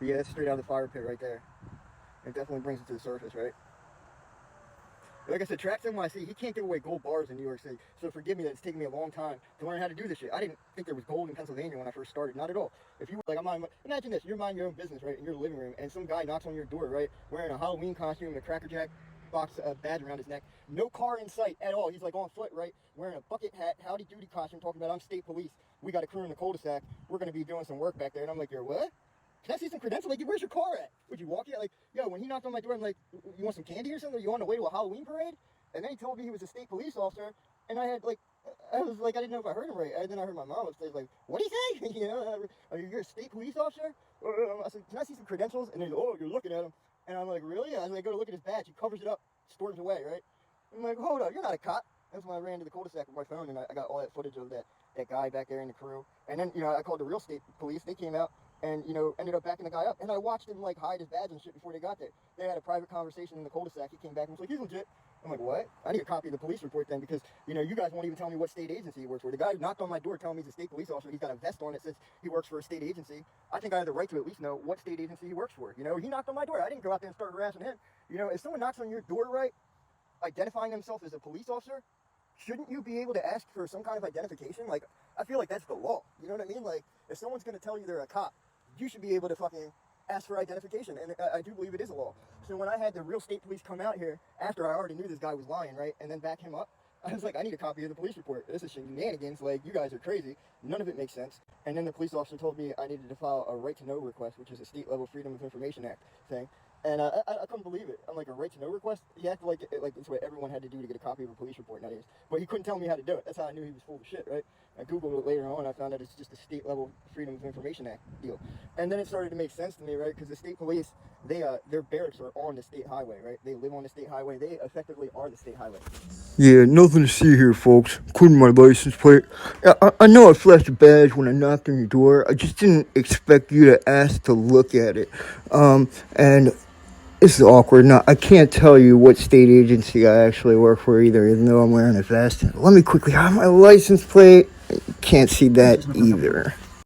But yeah, that's straight out of the fire pit right there. It definitely brings it to the surface, right? Like I said, Track NYC, he can't give away gold bars in New York City. So forgive me that it's taken me a long time to learn how to do this shit. I didn't think there was gold in Pennsylvania when I first started. Not at all. If you were like, imagine this, you're minding your own business, right, in your living room, and some guy knocks on your door, right, wearing a Halloween costume and a Cracker Jack box badge around his neck. No car in sight at all. He's like on foot, right, wearing a bucket hat, howdy doody costume, talking about I'm state police. We got a crew in the cul-de-sac. We're going to be doing some work back there. And I'm like, you're what? Can I see some credentials? Like, where's your car at? Would you walk it? Like, yo, when he knocked on my door, I'm like, you want some candy or something? Are you on the way to a Halloween parade? And then he told me he was a state police officer, and I had, like, I was like, I didn't know if I heard him right. And then I heard my mom upstairs, like, what'd he say? You know, you're a state police officer? I said, can I see some credentials? And he's like, oh, you're looking at him. And I'm like, really? I was like, go to look at his badge. He covers it up, storms away, right? I'm like, hold up, you're not a cop. That's when I ran to the cul-de-sac with my phone, and I got all that footage of that guy back there in the crew. And then, you know, I called the real state police. They came out and, you know, ended up backing the guy up. And I watched him, like, hide his badge and shit before they got there. They had a private conversation in the cul-de-sac. He came back and was like, he's legit. I'm like, what? I need a copy of the police report then, because, you know, you guys won't even tell me what state agency he works for. The guy who knocked on my door telling me he's a state police officer, he's got a vest on that says he works for a state agency. I think I have the right to at least know what state agency he works for. You know, he knocked on my door. I didn't go out there and start harassing him. You know, if someone knocks on your door, right, identifying himself as a police officer, shouldn't you be able to ask for some kind of identification? Like, I feel like that's the law. You know what I mean? Like, if someone's going to tell you they're a cop, you should be able to fucking ask for identification. And I do believe it is a law. So when I had the real state police come out here, after I already knew this guy was lying, right, and then back him up, I was like, I need a copy of the police report. This is shenanigans. Like, you guys are crazy. None of it makes sense. And then the police officer told me I needed to file a right-to-know request, which is a state-level Freedom of Information Act thing. And I couldn't believe it. I'm like, a right-to-know request? He acted like that's what everyone had to do to get a copy of a police report nowadays. But he couldn't tell me how to do it. That's how I knew he was full of shit, right? I Googled it later on. I found out it's just a state-level Freedom of Information Act deal. And then it started to make sense to me, right? Because the state police, their barracks are on the state highway, right? They live on the state highway. They effectively are the state highway. Yeah, nothing to see here, folks, including my license plate. I know I flashed a badge when I knocked on your door. I just didn't expect you to ask to look at it. And this is awkward. Now, I can't tell you what state agency I actually work for either, even though I'm wearing a vest. Let me quickly hide my license plate. Can't see that either.